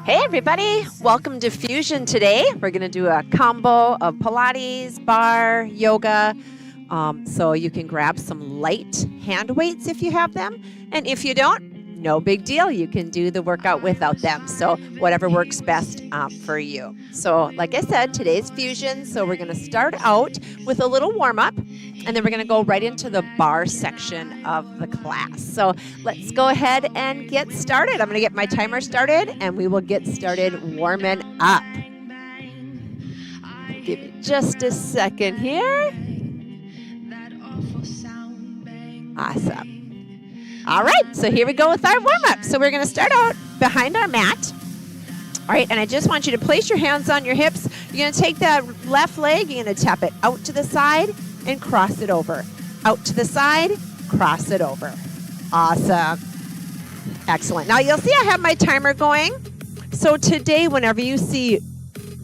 Hey everybody, welcome to Fusion today. We're going to do a combo of Pilates, bar, yoga. So you can grab some light hand weights if you have them. And if you don't, no big deal. You can do the workout without them. So whatever works best for you. So like I said, today's Fusion. So we're going to start out with a little warm up. And then we're going to go right into the bar section of the class. So let's go ahead and get started. I'm going to get my timer started and we will get started warming up. Give me just a second here. Awesome. All right, so here we go with our warm up. So we're going to start out behind our mat. All right, and I just want you to place your hands on your hips. You're going to take that left leg, you're going to tap it out to the side and cross it over. Out to the side, cross it over. Awesome. Excellent. Now you'll see I have my timer going. So today, whenever you see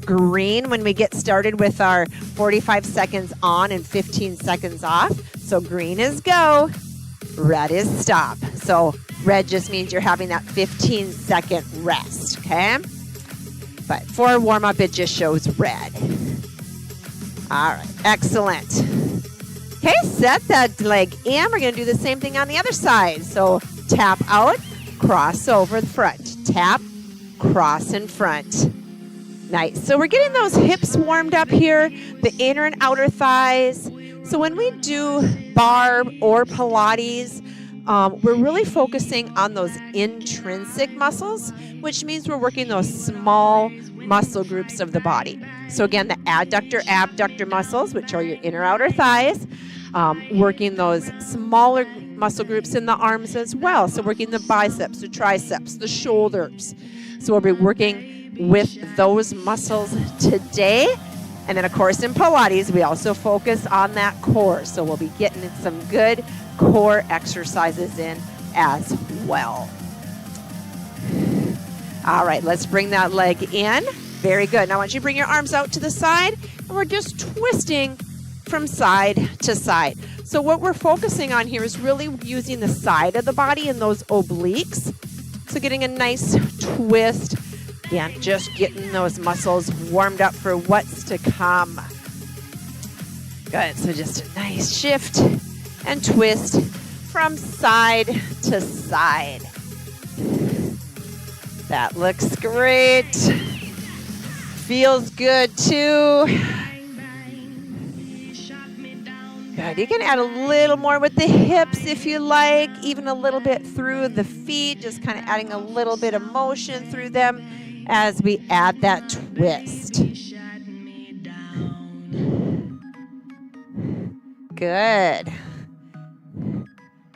green, when we get started with our 45 seconds on and 15 seconds off. So green is go, red is stop. So red just means you're having that 15-second rest, okay? But for a warm-up, it just shows red. All right, excellent. Okay, set that leg in. We're going to do the same thing on the other side. So tap out, cross over the front. Tap, cross in front. Nice. So we're getting those hips warmed up here, the inner and outer thighs. So when we do bar or Pilates, we're really focusing on those intrinsic muscles, which means we're working those small muscle groups of the body. So again, the adductor, abductor muscles, which are your inner outer thighs, working those smaller muscle groups in the arms as well. So working the biceps, the triceps, the shoulders. So we'll be working with those muscles today. And then of course in Pilates, we also focus on that core. So we'll be getting some good core exercises in as well. All right, let's bring that leg in. Very good. Now I want you to bring your arms out to the side, and we're just twisting from side to side. So what we're focusing on here is really using the side of the body and those obliques. So getting a nice twist and just getting those muscles warmed up for what's to come. Good. So just a nice shift and twist from side to side. That looks great. Feels good too. Good. You can add a little more with the hips if you like, even a little bit through the feet, just kind of adding a little bit of motion through them as we add that twist. Good.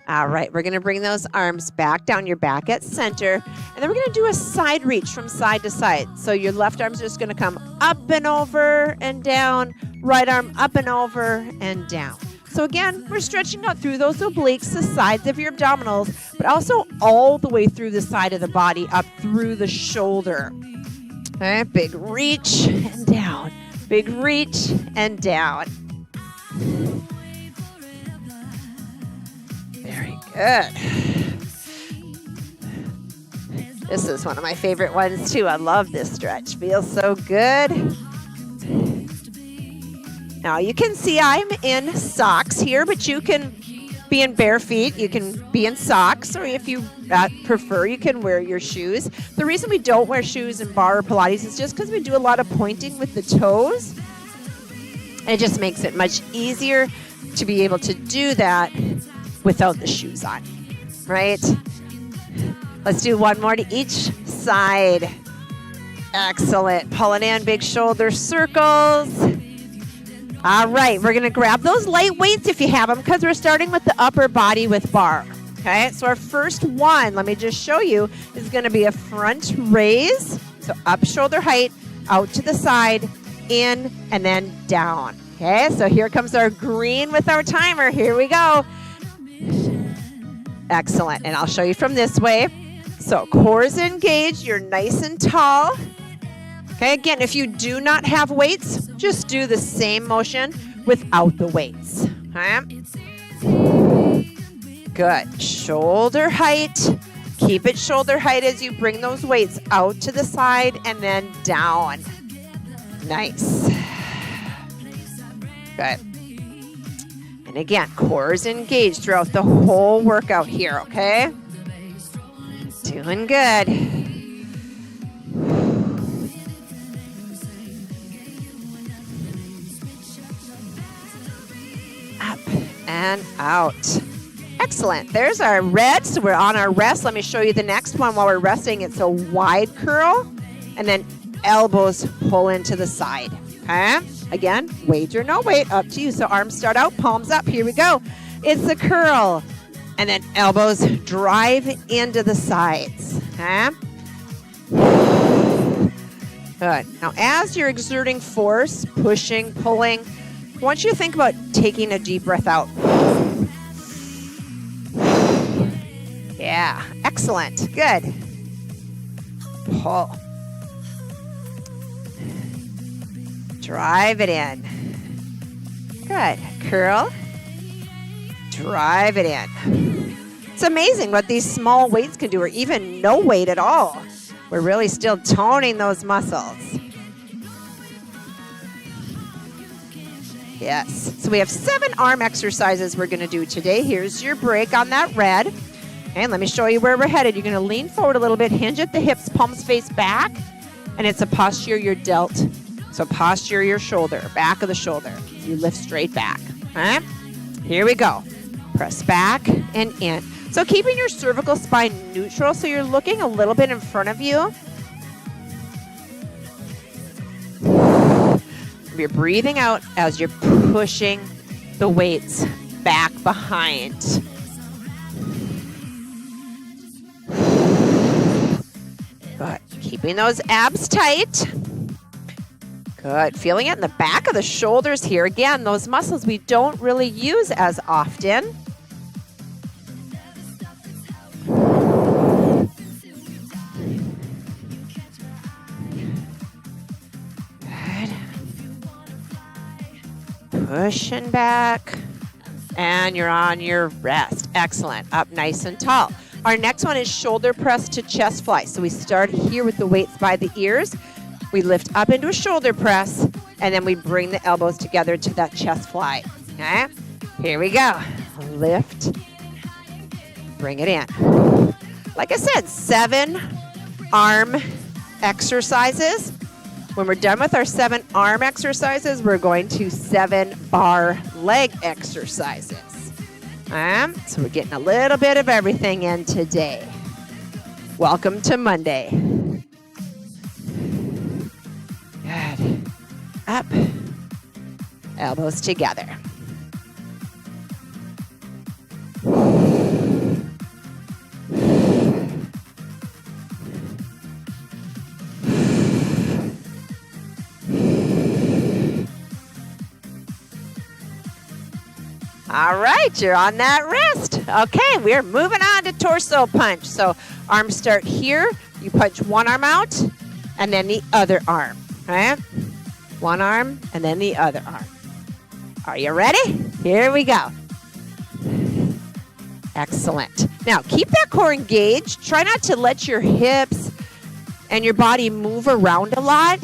All right, we're going to bring those arms back down your back at center, and then we're going to do a side reach from side to side. So your left arm's just going to come up and over and down, right arm up and over and down. So again, we're stretching out through those obliques, the sides of your abdominals, but also all the way through the side of the body, up through the shoulder. Okay, big reach and down, big reach and down. Very good. This is one of my favorite ones too. I love this stretch. Feels so good. Now you can see I'm in socks here, but you can be in bare feet. You can be in socks, or if you prefer, you can wear your shoes. The reason we don't wear shoes in bar or Pilates is just because we do a lot of pointing with the toes. And it just makes it much easier to be able to do that without the shoes on, right? Let's do one more to each side. Excellent. Pulling in, big shoulder circles. All right, we're going to grab those light weights if you have them, because we're starting with the upper body with bar. Okay, so our first one, let me just show you, is going to be a front raise. So up shoulder height, out to the side, in, and then down. Okay, so here comes our green with our timer. Here we go. Excellent, and I'll show you from this way. So core's engaged, you're nice and tall. Okay, again, if you do not have weights, just do the same motion without the weights. Okay? Good. Shoulder height. Keep it shoulder height as you bring those weights out to the side and then down. Nice. Good. And again, core is engaged throughout the whole workout here, okay? Doing good. Up and out. Excellent. There's our red. So we're on our rest. Let me show you the next one while we're resting. It's a wide curl and then elbows pull into the side. Okay? Again, weight or no weight, up to you. So arms start out, palms up. Here we go. It's the curl. And then elbows drive into the sides. Okay? Good. Now, as you're exerting force, pushing, pulling, I want you to think about taking a deep breath out. Yeah, excellent. Good. Pull. Drive it in. Good. Curl. Drive it in. It's amazing what these small weights can do, or even no weight at all. We're really still toning those muscles. Yes. So we have 7 arm exercises we're going to do today. Here's your break on that red. And let me show you where we're headed. You're going to lean forward a little bit, hinge at the hips, palms face back. And it's a posture your delt. So posture your shoulder, back of the shoulder. You lift straight back. All right? Here we go. Press back and in. So keeping your cervical spine neutral, so you're looking a little bit in front of you. You're breathing out as you're pushing the weights back behind. Good. Keeping those abs tight. Good. Feeling it in the back of the shoulders here. Again, those muscles we don't really use as often. Pushing back, and you're on your rest. Excellent. Up nice and tall. Our next one is shoulder press to chest fly. So we start here with the weights by the ears. We lift up into a shoulder press, and then we bring the elbows together to that chest fly. Okay? Here we go. Lift. Bring it in. Like I said, 7 arm exercises. When we're done with our 7 arm exercises, we're going to 7 bar leg exercises. So we're getting a little bit of everything in today. Welcome to Monday. Good. Up. Elbows together. All right, you're on that wrist. Okay, we're moving on to torso punch. So arms start here. You punch one arm out and then the other arm. All right? One arm and then the other arm. Are you ready? Here we go. Excellent. Now, keep that core engaged. Try not to let your hips and your body move around a lot.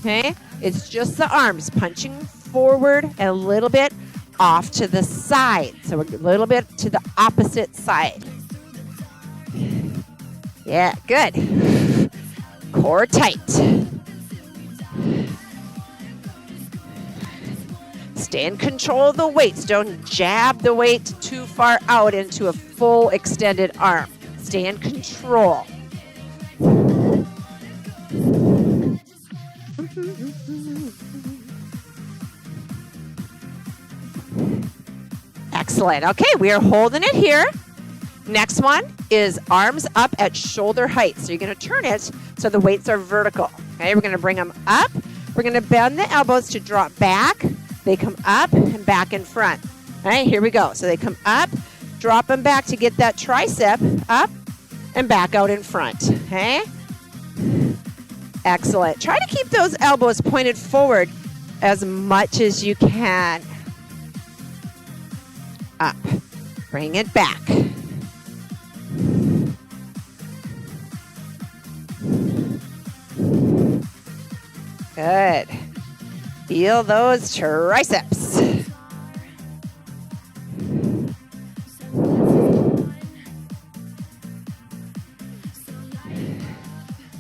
Okay? It's just the arms punching forward and a little bit off to the side. So we're a little bit to the opposite side. Yeah, good. Core tight. Stay in control of the weights. Don't jab the weight too far out into a full extended arm. Stay in control. Excellent. Okay, we are holding it here. Next one is arms up at shoulder height. So you're going to turn it so the weights are vertical. Okay, we're going to bring them up. We're going to bend the elbows to drop back. They come up and back in front. All right, here we go. So they come up, drop them back to get that tricep up and back out in front. Okay? Excellent. Try to keep those elbows pointed forward as much as you can. Up. Bring it back. Good. Feel those triceps.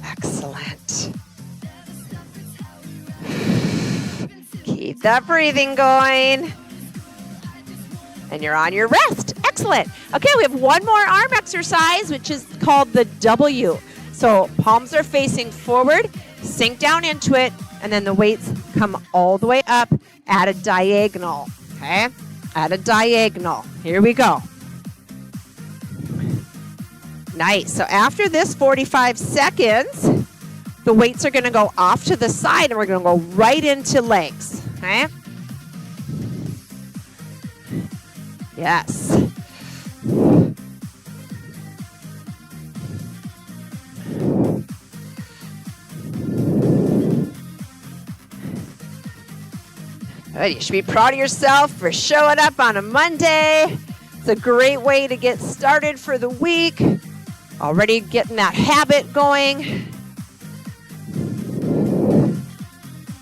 Excellent. Keep that breathing going. And you're on your rest. Excellent. Okay, we have one more arm exercise, which is called the W. So palms are facing forward, sink down into it, and then the weights come all the way up at a diagonal. Okay? At a diagonal. Here we go. Nice. So after this 45 seconds, the weights are going to go off to the side, and we're going to go right into legs. Okay? Yes. Good. You should be proud of yourself for showing up on a Monday. It's a great way to get started for the week. Already getting that habit going.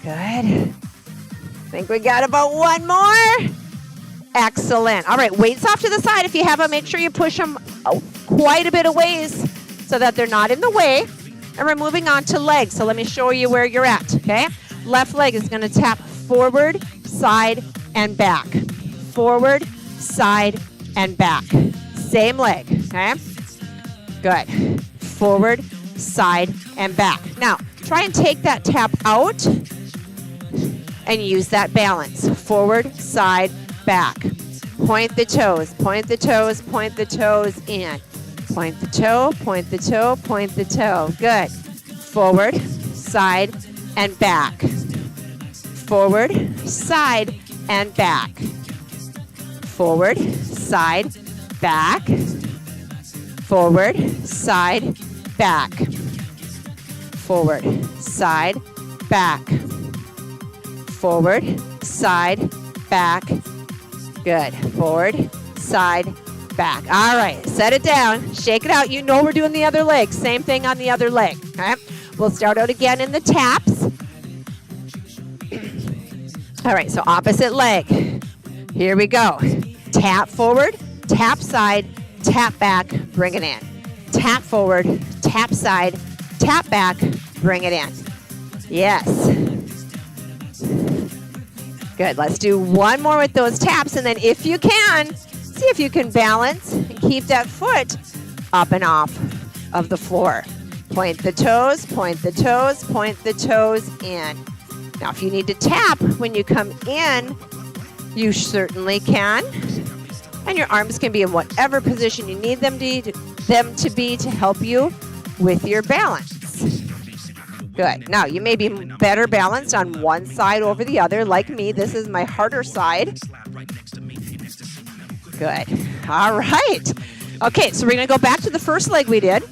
Good. I think we got about one more. Excellent. All right, weights off to the side. If you have them, make sure you push them quite a bit of ways so that they're not in the way. And we're moving on to legs. So let me show you where you're at, okay? Left leg is going to tap forward, side, and back. Forward, side, and back. Same leg, okay? Good. Forward, side, and back. Now, try and take that tap out and use that balance. Forward, side, back. Point the toes, point the toes, point the toes in. Point the toe, point the toe, point the toe. Good. Forward, side, and back. Forward, side, and back. Forward, side, back. Forward, side, back. Forward, side, back. Forward, side, back. Good. Forward, side, back. All right. Set it down. Shake it out. You know we're doing the other leg. Same thing on the other leg. Okay. We'll start out again in the taps. All right. So opposite leg. Here we go. Tap forward, tap side, tap back, bring it in. Tap forward, tap side, tap back, bring it in. Yes. Good. Let's do one more with those taps, and then if you can, see if you can balance and keep that foot up and off of the floor. Point the toes, point the toes, point the toes in. Now, if you need to tap when you come in, you certainly can. And your arms can be in whatever position you need them to be to help you with your balance. Good. Now, you may be better balanced on one side over the other. Like me, this is my harder side. Good. All right. Okay, so we're going to go back to the first leg we did,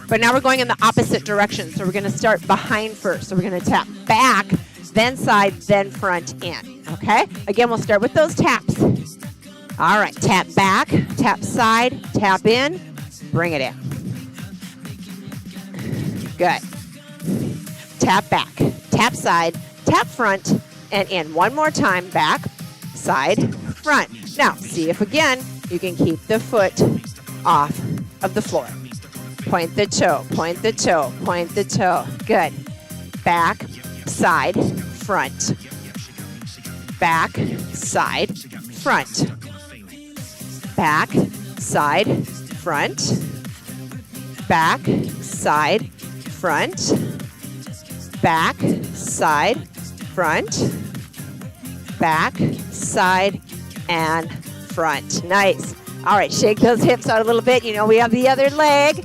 but now we're going in the opposite direction. So we're going to start behind first. So we're going to tap back, then side, then front in. Okay? Again, we'll start with those taps. All right. Tap back, tap side, tap in, bring it in. Good. Tap back, tap side, tap front, and in. One more time. Back, side, front. Now, see if again you can keep the foot off of the floor. Point the toe, point the toe, point the toe. Good. Back, side, front. Back, side, front. Back, side, front. Back, side, front. Back, side, front. Back, side, and front. Nice. All right, shake those hips out a little bit. You know we have the other leg.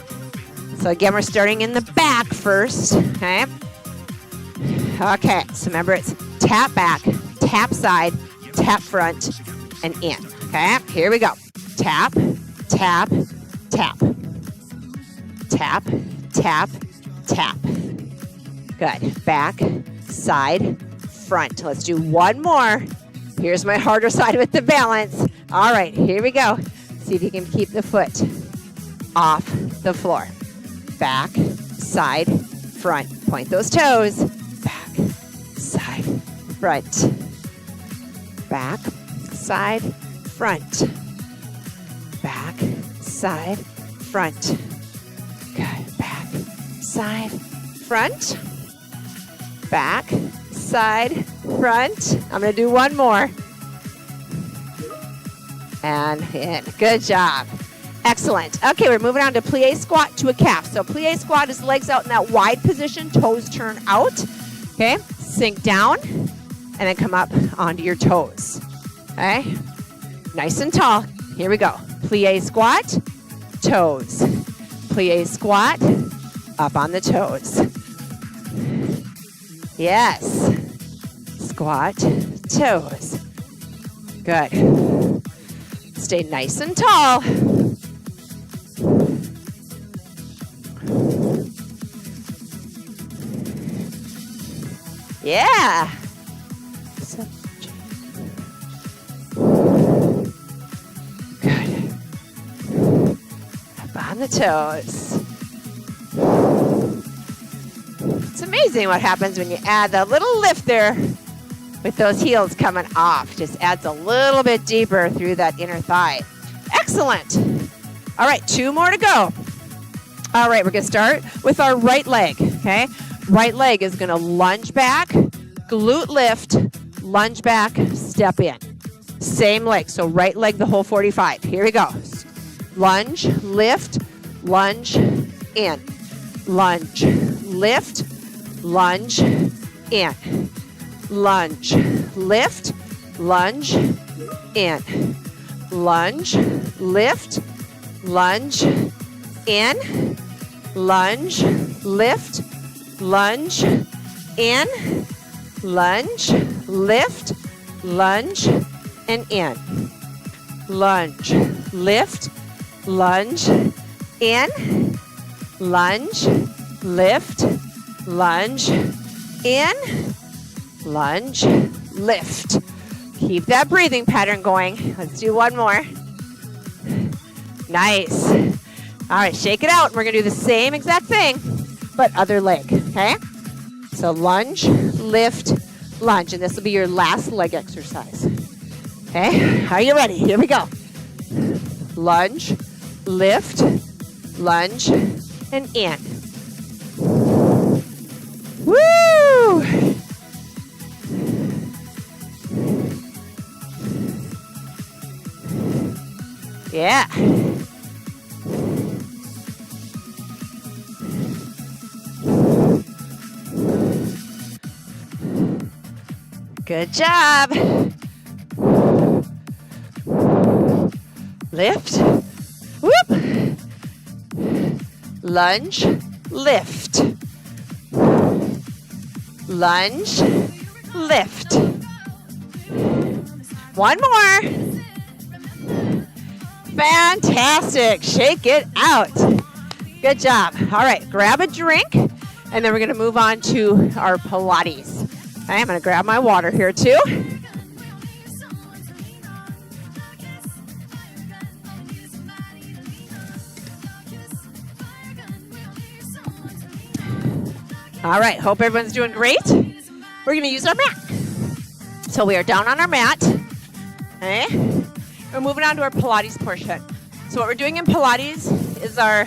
So again, we're starting in the back first, okay? Okay, so remember it's tap back, tap side, tap front, and in, okay? Here we go. Tap, tap, tap. Tap, tap, tap. Good. Back, side, front. Let's do one more. Here's my harder side with the balance. All right, here we go. See if you can keep the foot off the floor. Back, side, front. Point those toes. Back, front. Back, side, front. Back, side, front. Good. Back, side, front. Back, side, front. I'm going to do one more. And in. Good job. Excellent. Okay, we're moving on to plie squat to a calf. So plie squat is legs out in that wide position, toes turn out. Okay, sink down and then come up onto your toes. Okay, nice and tall. Here we go. Plie squat, toes. Plie squat, up on the toes. Yes. Squat, toes. Good. Stay nice and tall. Yeah. Good. Up on the toes. It's amazing what happens when you add that little lift there with those heels coming off. Just adds a little bit deeper through that inner thigh. Excellent. All right, 2 more to go. All right, we're going to start with our right leg, okay? Right leg is going to lunge back, glute lift, lunge back, step in. Same leg, so right leg the whole 45. Here we go. Lunge, lift, lunge, in. Lunge, lift, lunge, in. Lunge, lift, lunge, in. Lunge, lift, lunge, in. Lunge, lift, lunge, in. Lunge, lift, lunge, and in. Lunge, lift, lunge, in. Lunge, lift, lunge, in. Lunge, lift. Keep that breathing pattern going. Let's do one more. Nice. All right, shake it out. We're going to do the same exact thing, but other leg, okay? So lunge, lift, lunge, and this will be your last leg exercise. Okay, are you ready? Here we go. Lunge, lift, lunge, and in. Woo! Yeah. Good job. Lift. Whoop. Lunge, lift. Lunge, lift. One more. Fantastic. Shake it out. Good job. All right, grab a drink, and then we're going to move on to our Pilates. Okay, I'm going to grab my water here too. All right, hope everyone's doing great. We're going to use our mat. So we are down on our mat. Okay. We're moving on to our Pilates portion. So what we're doing in Pilates is our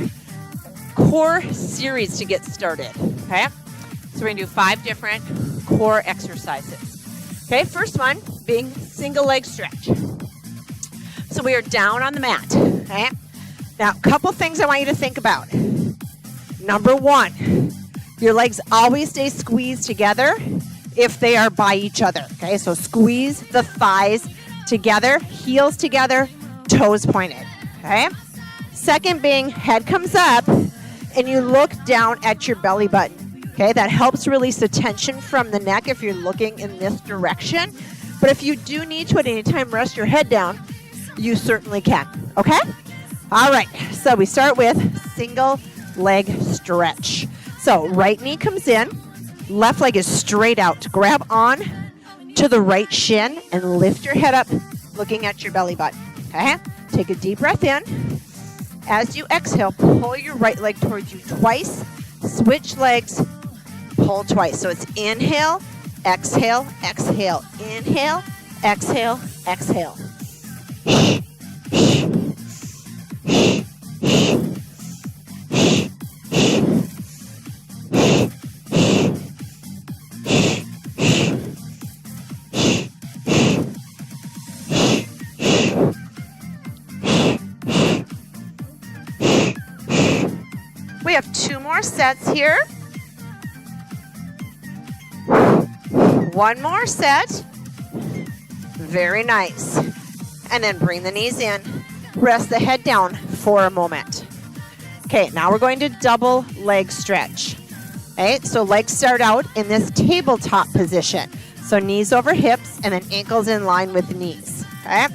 core series to get started. Okay. So we're going to do 5 different core exercises. Okay, first one being single leg stretch. So we are down on the mat. Okay. Now, a couple things I want you to think about. Number 1, your legs always stay squeezed together if they are by each other. Okay, so squeeze the thighs together, heels together, toes pointed. Okay. Second being head comes up and you look down at your belly button. Okay, that helps release the tension from the neck if you're looking in this direction. But if you do need to at any time rest your head down, you certainly can. Okay? All right, so we start with single leg stretch. So right knee comes in, left leg is straight out. Grab on to the right shin and lift your head up looking at your belly button. Okay? Take a deep breath in. As you exhale, pull your right leg towards you twice. Switch legs, pull twice. So it's inhale, exhale, exhale, inhale, exhale, exhale. We have 2 more sets here. 1 more set. Very nice. And then bring the knees in. Rest the head down for a moment. Okay, now we're going to double leg stretch. Okay, so legs start out in this tabletop position. So knees over hips and then ankles in line with the knees. Okay,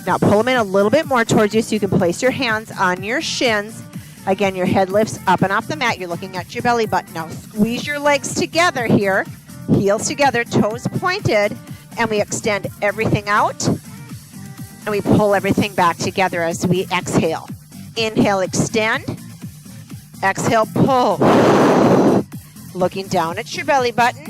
now pull them in a little bit more towards you so you can place your hands on your shins. Again, your head lifts up and off the mat. You're looking at your belly button. Now squeeze your legs together here. Heels together, toes pointed. And we extend everything out. And we pull everything back together as we exhale. Inhale, extend. Exhale, pull. Looking down at your belly button.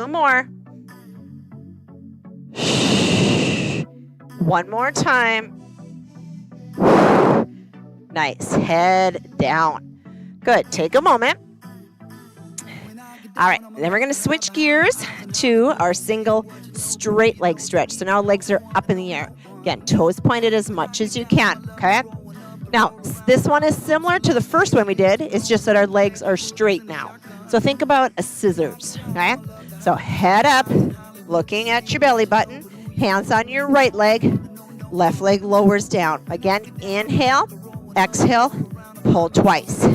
More. 1 more time. Nice. Head down. Good. Take a moment. All right. Then we're going to switch gears to our single straight leg stretch. So now legs are up in the air. Again, toes pointed as much as you can. Okay. Now, this one is similar to the first one we did. It's just that our legs are straight now. So think about a scissors. Okay. So head up, looking at your belly button, hands on your right leg, left leg lowers down. Again, inhale, exhale, pull twice.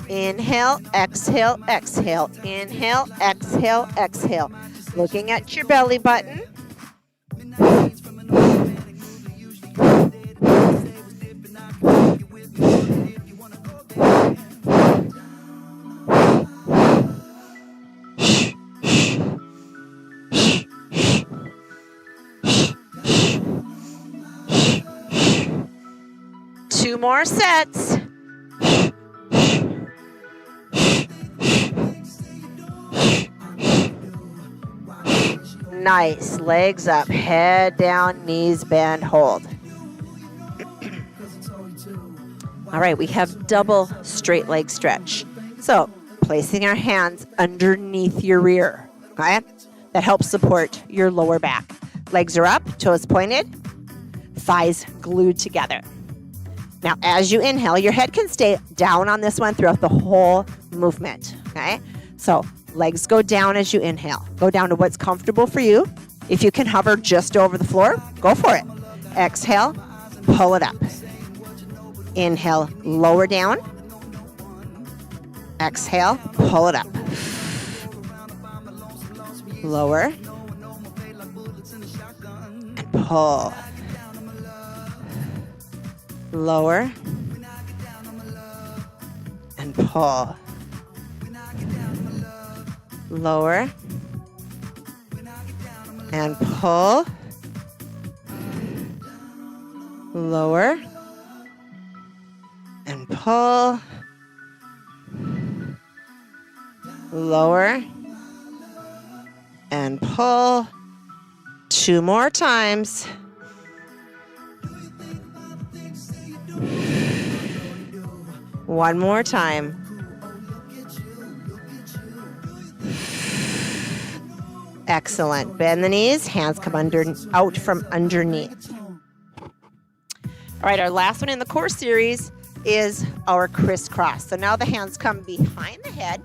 Inhale, exhale, exhale. Inhale, exhale, exhale. Looking at your belly button. Two more sets. Nice. Legs up, head down, knees bend, hold. All right, we have double straight leg stretch. So placing our hands underneath your rear, okay? That helps support your lower back. Legs are up, toes pointed, thighs glued together. Now, as you inhale, your head can stay down on this one throughout the whole movement, okay? So legs go down as you inhale. Go down to what's comfortable for you. If you can hover just over the floor, go for it. Exhale, pull it up. Inhale, lower down. Exhale, pull it up. Lower. And pull. Lower. And pull. Lower. And pull. Lower. And pull. Lower. And pull. Two more times. One more time. Excellent. Bend the knees. Hands come out from underneath. All right, our last one in the core series is our crisscross. So now the hands come behind the head,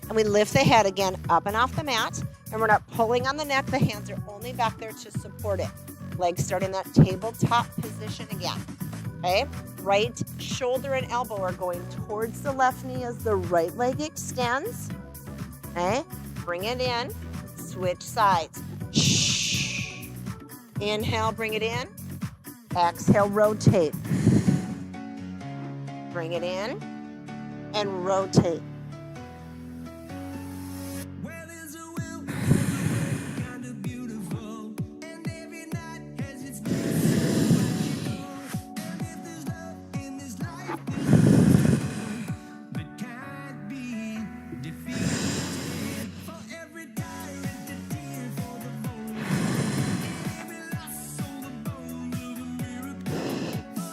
and we lift the head again up and off the mat, and we're not pulling on the neck. The hands are only back there to support it. Legs start in that tabletop position again. Okay, right shoulder and elbow are going towards the left knee as the right leg extends. Okay, bring it in, switch sides. Shh. Inhale, bring it in. Exhale, rotate. Bring it in and rotate.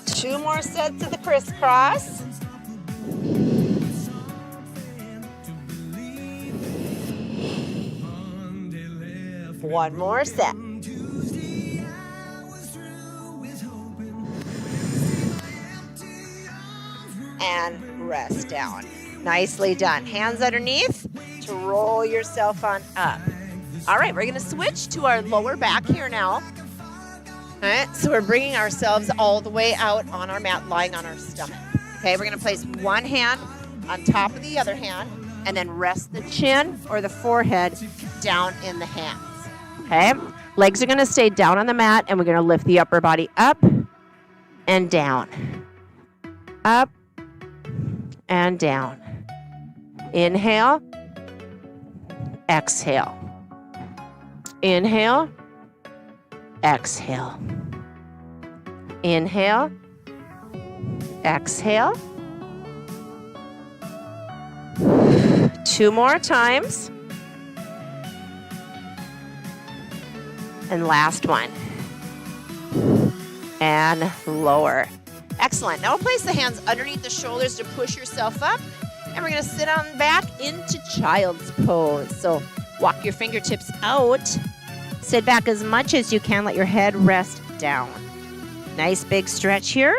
Two more sets of the crisscross. One more set. And rest down. Nicely done. Hands underneath to roll yourself on up. All right, we're going to switch to our lower back here now. All right, so we're bringing ourselves all the way out on our mat, lying on our stomach. Okay, we're going to place one hand on top of the other hand and then rest the chin or the forehead down in the hands. Okay, legs are going to stay down on the mat and we're going to lift the upper body up and down. Up and down. Inhale. Exhale. Inhale. Exhale. Inhale. Exhale. Two more times. And last one. And lower. Excellent. Now we'll place the hands underneath the shoulders to push yourself up. And we're going to sit on back into child's pose. So walk your fingertips out. Sit back as much as you can. Let your head rest down. Nice big stretch here.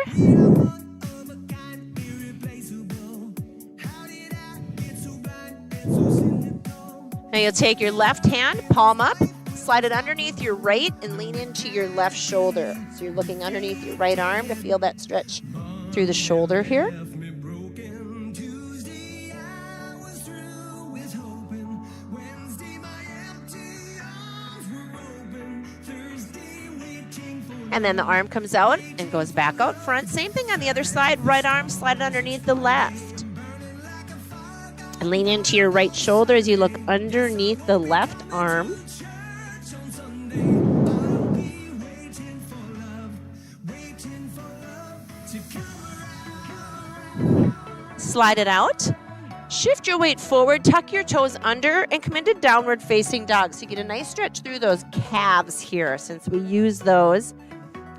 Now you'll take your left hand, palm up, slide it underneath your right and lean into your left shoulder. So you're looking underneath your right arm to feel that stretch through the shoulder here. And then the arm comes out and goes back out front. Same thing on the other side. Right arm, slide it underneath the left. And lean into your right shoulder as you look underneath the left arm. Slide it out. Shift your weight forward, tuck your toes under, and come into downward facing dog. So you get a nice stretch through those calves here, since we use those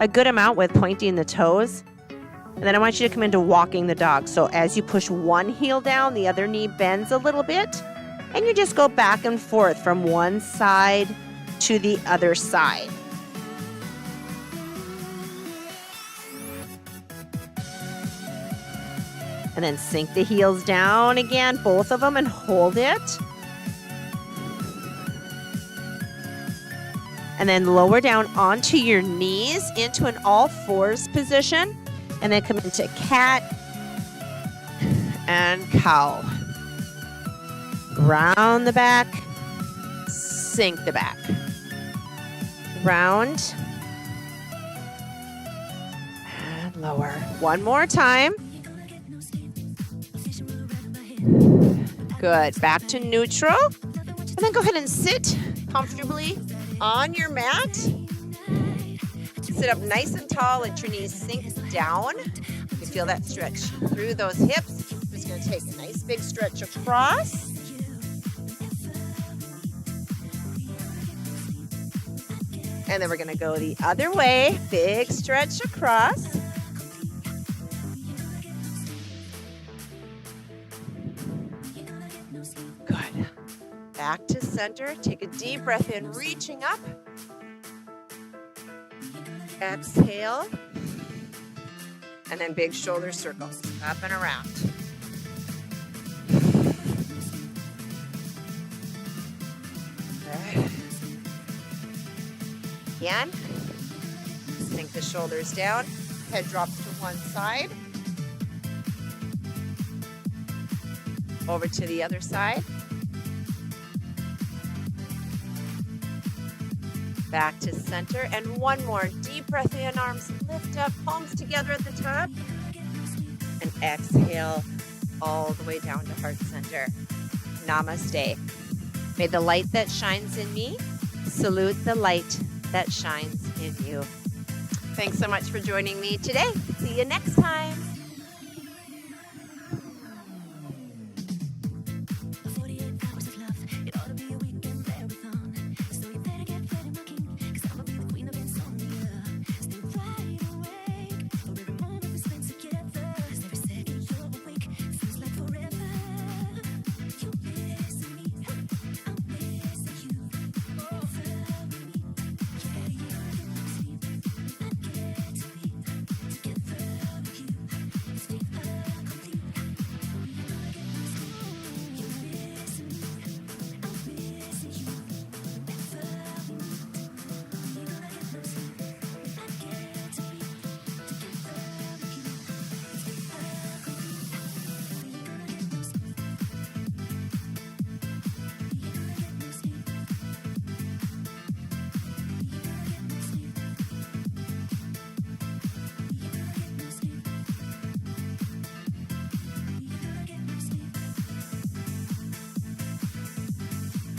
a good amount with pointing the toes. And then I want you to come into walking the dog. So as you push one heel down, the other knee bends a little bit, and you just go back and forth from one side to the other side. And then sink the heels down again, both of them, and hold it. And then lower down onto your knees into an all fours position. And then come into cat and cow. Round the back, sink the back. Round and lower. One more time. Good. Back to neutral. And then go ahead and sit comfortably on your mat. Sit up nice and tall. Let your knees sink down. You feel that stretch through those hips. I'm just going to take a nice big stretch across. And then we're going to go the other way. Big stretch across. Good. Back to center. Take a deep breath in, reaching up. Exhale. And then big shoulder circles, up and around. Okay. Again. Sink the shoulders down. Head drops to one side. Over to the other side. Back to center. And one more. Deep breath in, arms lift up, palms together at the top. And exhale all the way down to heart center. Namaste. May the light that shines in me salute the light that shines in you. Thanks so much for joining me today. See you next time.